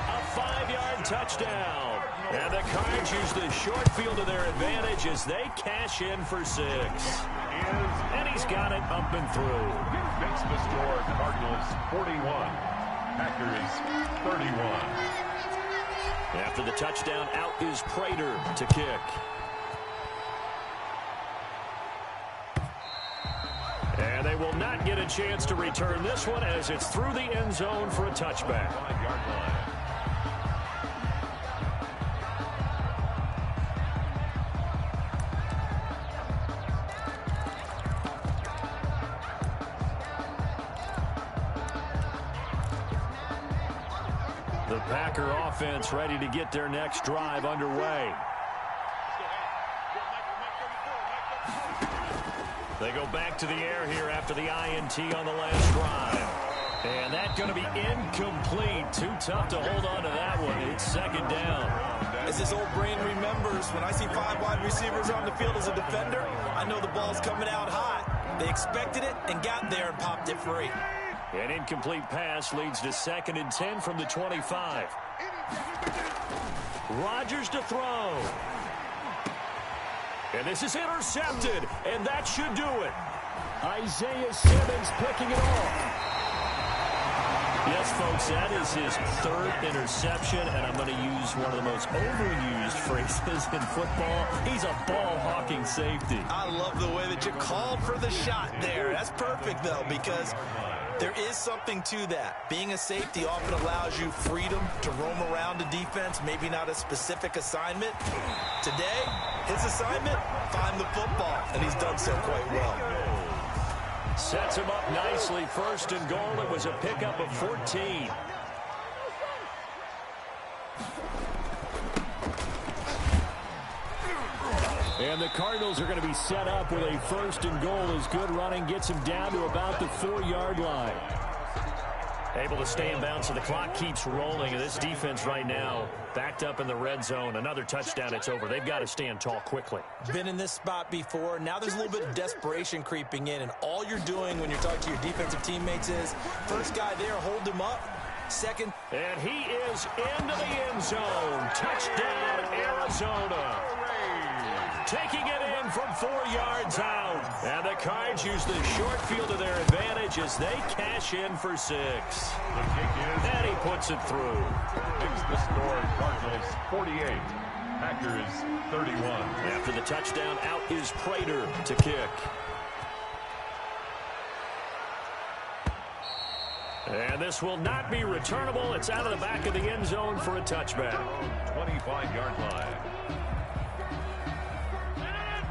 S2: A 5-yard touchdown. And the Cards use the short field to their advantage as they cash in for 6. And he's got it up and through.
S3: Makes the score Cardinals 41, Packers 31.
S2: After the touchdown, out is Prater to kick. And they will not get a chance to return this one as it's through the end zone for a touchback.
S3: 5-yard line.
S2: The Packer offense ready to get their next drive underway. They go back to the air here after the INT on the last drive. And that's going to be incomplete. Too tough to hold on to that one. It's second down.
S4: As his old brain remembers, when I see 5 wide receivers on the field as a defender, I know the ball's coming out hot. They expected it and got there and popped it free.
S2: An incomplete pass leads to 2nd and 10 from the 25. Rodgers to throw. And this is intercepted, and that should do it.
S5: Isaiah Simmons picking it off.
S2: Yes, folks, that is his 3rd interception, and I'm going to use one of the most overused phrases in football. He's a ball-hawking safety.
S4: I love the way that you called for the shot there. That's perfect, though, because there is something to that. Being a safety often allows you freedom to roam around the defense, maybe not a specific assignment. Today, his assignment, find the football, and he's done so quite well.
S2: Sets him up nicely. 1st and goal. It was a pickup of 14.
S5: And the Cardinals are going to be set up with a 1st and goal as good running gets him down to about the 4-yard line.
S2: Able to stay in bounds, so the clock keeps rolling. And this defense right now backed up in the red zone. Another touchdown, it's over. They've got to stand tall quickly.
S4: Been in this spot before. Now there's a little bit of desperation creeping in. And all you're doing when you're talking to your defensive teammates is, first guy there, hold him up. Second.
S2: And he is into the end zone. Touchdown, Arizona. Taking it in from 4 yards out. And the Cards use the short field to their advantage as they cash in for 6.
S3: The kick is.
S2: And he puts it through.
S3: It's the score. Cardinals 48. Packers 31.
S2: After the touchdown, out is Prater to kick. And this will not be returnable. It's out of the back of the end zone for a touchback.
S3: 25-yard line.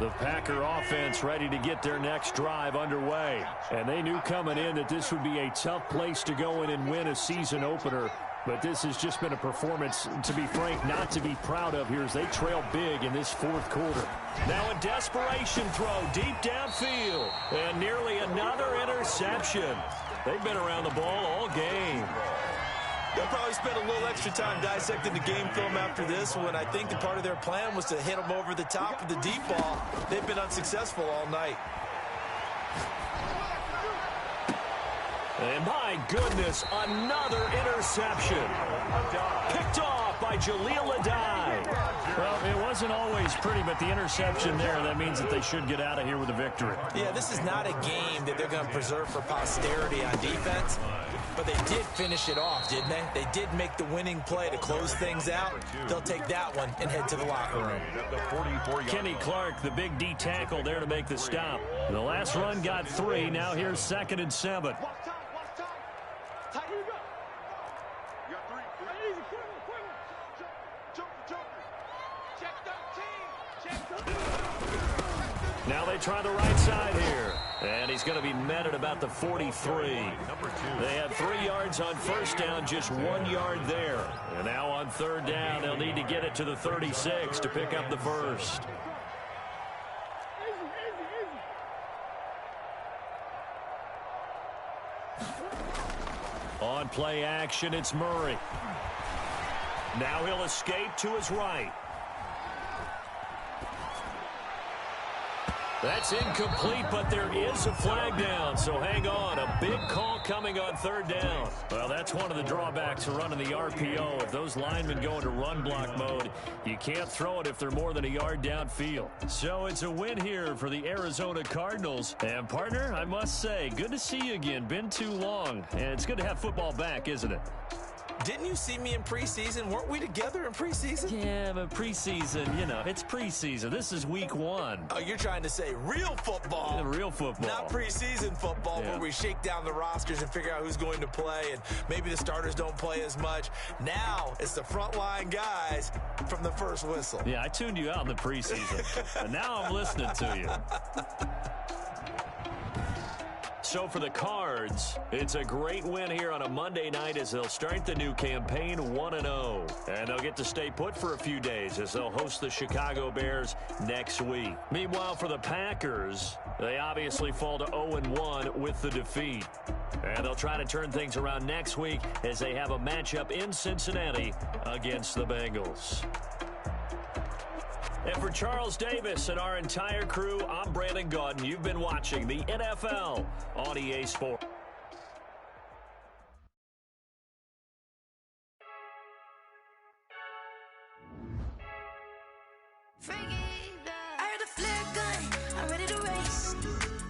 S2: The Packer offense ready to get their next drive underway.
S5: And they knew coming in that this would be a tough place to go in and win a season opener. But this has just been a performance, to be frank, not to be proud of here as they trail big in this 4th quarter.
S2: Now a desperation throw deep downfield. And nearly another interception. They've been around the ball all game.
S4: They'll probably spend a little extra time dissecting the game film after this one. I think that part of their plan was to hit them over the top of the deep ball. They've been unsuccessful all night.
S2: And my goodness, another interception. Picked off by Jaleel Adai.
S5: Well, it wasn't always pretty, but the interception there, that means that they should get out of here with a victory.
S4: Yeah, this is not a game that they're going to preserve for posterity on defense. But they did finish it off, didn't they? They did make the winning play to close things out. They'll take that one and head to the locker room.
S2: Kenny Clark, the big D tackle there to make the stop. The last run got 3. Now here's 2nd and 7. Now they try the right side here. And he's going to be met at about the 43. They had 3 yards on 1st down, just 1 yard there. And now on 3rd down, they'll need to get it to the 36 to pick up the 1st. On play action, it's Murray. Now he'll escape to his right. That's incomplete, but there is a flag down, so hang on. A big call coming on 3rd down. Well, that's one of the drawbacks of running the RPO. If those linemen go into run block mode, you can't throw it if they're more than a yard downfield. So it's a win here for the Arizona Cardinals. And, partner, I must say, good to see you again. Been too long. And it's good to have football back, isn't it?
S4: Didn't you see me in preseason? Weren't we together in preseason?
S2: Yeah, but preseason, you know, it's preseason. This is week 1.
S4: Oh, you're trying to say real football.
S2: Yeah, real football.
S4: Not preseason football,
S2: Yeah.
S4: where we shake down the rosters and figure out who's going to play, and maybe the starters don't play as much. Now it's the frontline guys from the first whistle.
S2: Yeah, I tuned you out in the preseason, and now I'm listening to you. So for the Cards, it's a great win here on a Monday night as they'll start the new campaign 1-0. And they'll get to stay put for a few days as they'll host the Chicago Bears next week. Meanwhile, for the Packers, they obviously fall to 0-1 with the defeat. And they'll try to turn things around next week as they have a matchup in Cincinnati against the Bengals. And for Charles Davis and our entire crew, I'm Brandon Gaudin. You've been watching the NFL on EA Sports.
S1: I heard a flare gun, I'm ready to race.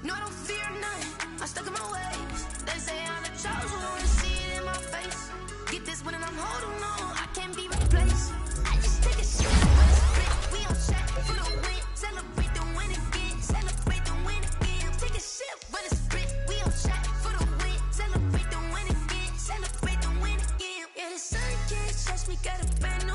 S1: No, I don't fear none, I'm stuck in my ways. They say I'm the chosen one, see it in my face. Get this one and I'm holding on, I can't be replaced. I just take a shot when it's split. We on track for the win, celebrate the win again. Celebrate the win again. Take a shit when it's split. We on track for the win, celebrate the win again. Celebrate the win again. Yeah, the sun can't touch me, got a band